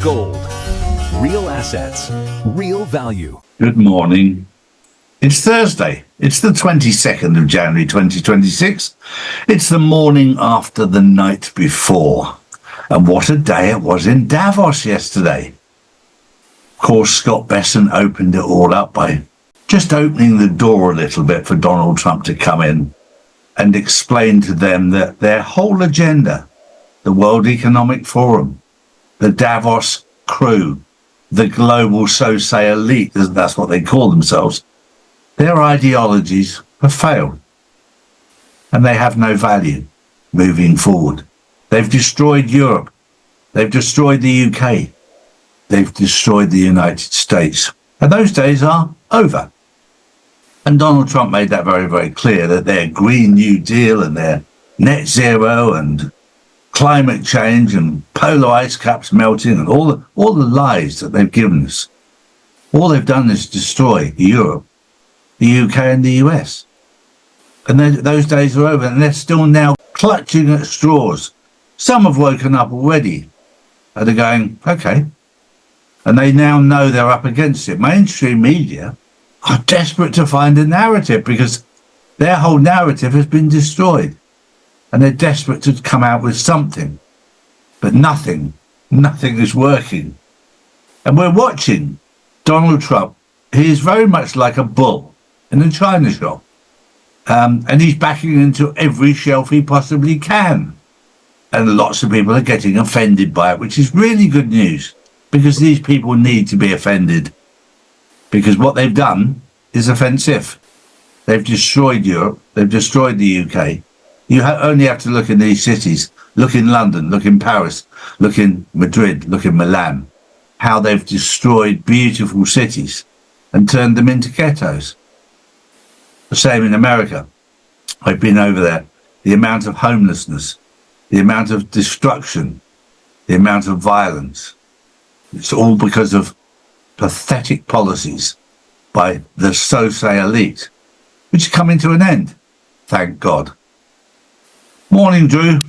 Gold. Real assets, real value. Good morning. It's Thursday. It's the 22nd of January 2026. It's the morning after the night before. And what a day it was in Davos yesterday. Of course, Scott Besson opened it all up by just opening the door a little bit for Donald Trump to come in and explain to them that their whole agenda, the World Economic Forum, the Davos crew, the global so-say elite, that's what they call themselves, their ideologies have failed. And they have no value moving forward. They've destroyed Europe. They've destroyed the UK. They've destroyed the United States. And those days are over. And Donald Trump made that very, very clear, that their Green New Deal and their net zero and climate change and polar ice caps melting and all the lies that they've given us, all they've done is destroy Europe, the UK and the US. And those days are over, and they're still now clutching at straws. Some have woken up already and are going, okay. And they now know they're up against it. Mainstream media are desperate to find a narrative because their whole narrative has been destroyed. And they're desperate to come out with something. But nothing is working. And we're watching Donald Trump. He is very much like a bull in a china shop. And he's backing into every shelf he possibly can. And lots of people are getting offended by it, which is really good news, because these people need to be offended. Because what they've done is offensive. They've destroyed Europe. They've destroyed the UK. You only have to look in these cities. Look in London, look in Paris, look in Madrid, look in Milan. How they've destroyed beautiful cities and turned them into ghettos. The same in America. I've been over there. The amount of homelessness, the amount of destruction, the amount of violence. It's all because of pathetic policies by the so-say elite, which are coming to an end, thank God. Morning, Drew.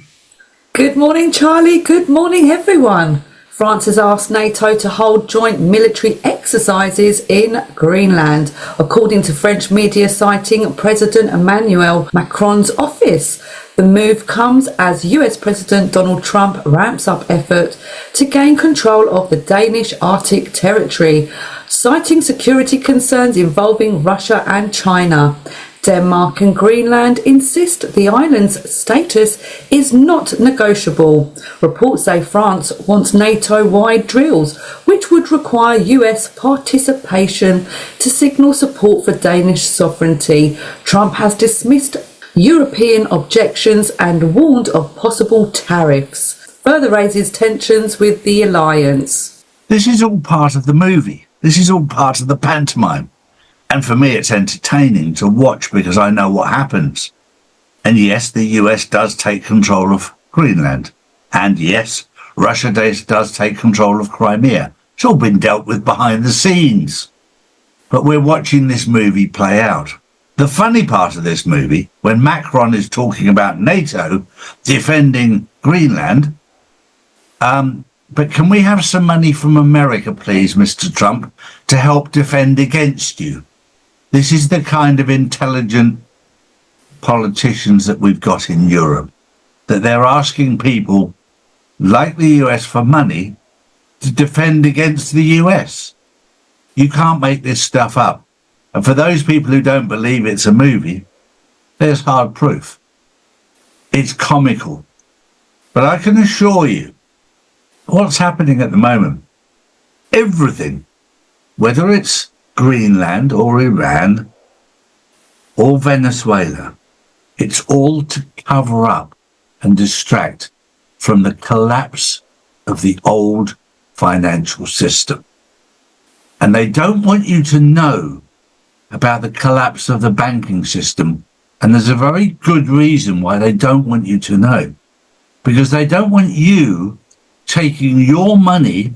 Good morning, Charlie. Good morning, everyone. France has asked NATO to hold joint military exercises in Greenland, according to French media citing President Emmanuel Macron's office. The move comes as US President Donald Trump ramps up effort to gain control of the Danish Arctic territory, citing security concerns involving Russia and China. Denmark and Greenland insist the island's status is not negotiable. Reports say France wants NATO-wide drills, which would require US participation to signal support for Danish sovereignty. Trump has dismissed European objections and warned of possible tariffs. Further raises tensions with the alliance. This is all part of the movie. This is all part of the pantomime. And for me, it's entertaining to watch because I know what happens. And yes, the US does take control of Greenland. And yes, Russia does take control of Crimea. It's all been dealt with behind the scenes. But we're watching this movie play out. The funny part of this movie, when Macron is talking about NATO defending Greenland, but can we have some money from America, please, Mr. Trump, to help defend against you? This is the kind of intelligent politicians that we've got in Europe, that they're asking people like the US for money to defend against the US. You can't make this stuff up. And for those people who don't believe it's a movie, there's hard proof. It's comical. But I can assure you, what's happening at the moment, everything, whether it's Greenland or Iran or Venezuela, it's all to cover up and distract from the collapse of the old financial system. And they don't want you to know about the collapse of the banking system. And there's a very good reason why they don't want you to know. Because they don't want you taking your money,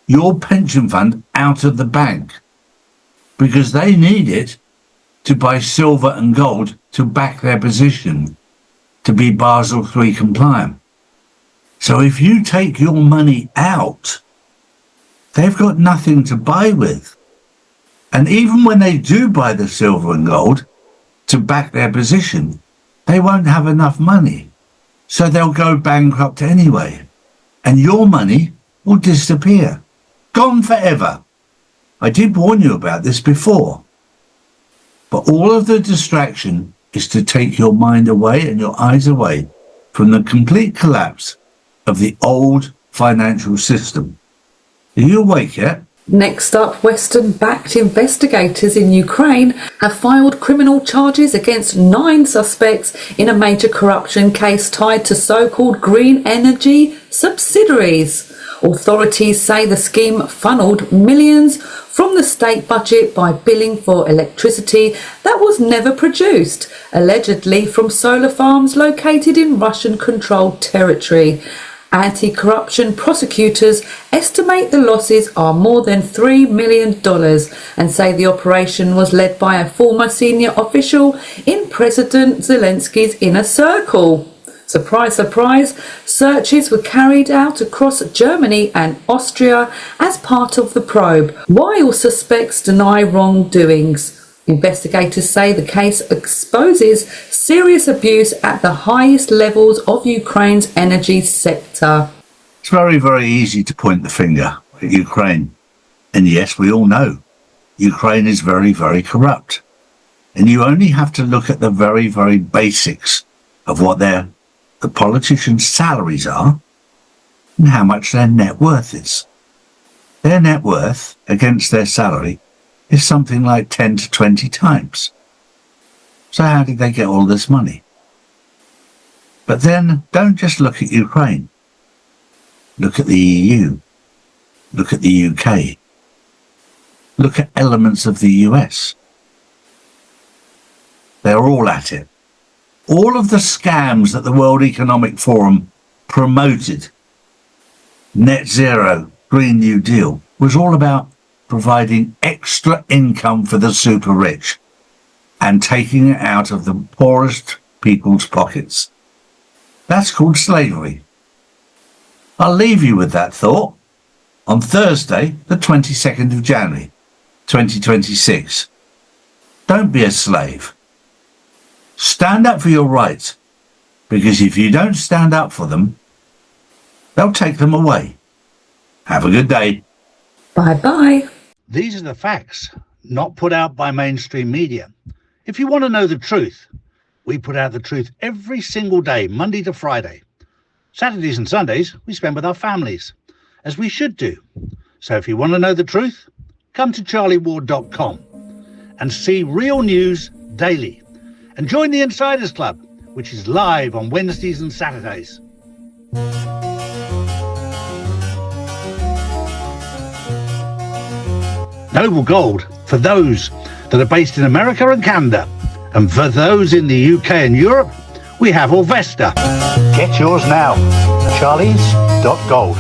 your pension fund, out of the bank. Because they need it to buy silver and gold to back their position, to be Basel III compliant. So if you take your money out, they've got nothing to buy with. And even when they do buy the silver and gold to back their position, they won't have enough money. So they'll go bankrupt anyway. And your money will disappear. Gone forever. I did warn you about this before. But all of the distraction is to take your mind away and your eyes away from the complete collapse of the old financial system. Are you awake yet? Next up, Western-backed investigators in Ukraine have filed criminal charges against 9 suspects in a major corruption case tied to so-called green energy subsidiaries. Authorities say the scheme funneled millions from the state budget by billing for electricity that was never produced, allegedly from solar farms located in Russian-controlled territory. Anti-corruption prosecutors estimate the losses are more than $3 million and say the operation was led by a former senior official in President Zelensky's inner circle. Surprise, surprise, searches were carried out across Germany and Austria as part of the probe, while suspects deny wrongdoings. Investigators say the case exposes serious abuse at the highest levels of Ukraine's energy sector. It's very, very easy to point the finger at Ukraine. And yes, we all know Ukraine is very, very corrupt. And you only have to look at the very, very basics of what the politicians' salaries are and how much their net worth is. Their net worth against their salary is something like 10 to 20 times. So how did they get all this money? But then don't just look at Ukraine. Look at the EU. Look at the UK. Look at elements of the US. They're all at it. All of the scams that the World Economic Forum promoted, net zero, Green New Deal, was all about providing extra income for the super rich and taking it out of the poorest people's pockets. That's called slavery. I'll leave you with that thought on Thursday, the 22nd of January, 2026. Don't be a slave. Stand up for your rights, because if you don't stand up for them, they'll take them away. Have a good day. Bye-bye. These are the facts, not put out by mainstream media. If you want to know the truth, we put out the truth every single day, Monday to Friday. Saturdays and Sundays we spend with our families, as we should do. So if you want to know the truth, come to charlieward.com and see real news daily. And join the Insiders Club, which is live on Wednesdays and Saturdays. Noble Gold for those that are based in America and Canada. And for those in the UK and Europe, we have Orvesta. Get yours now. Charlies.gold.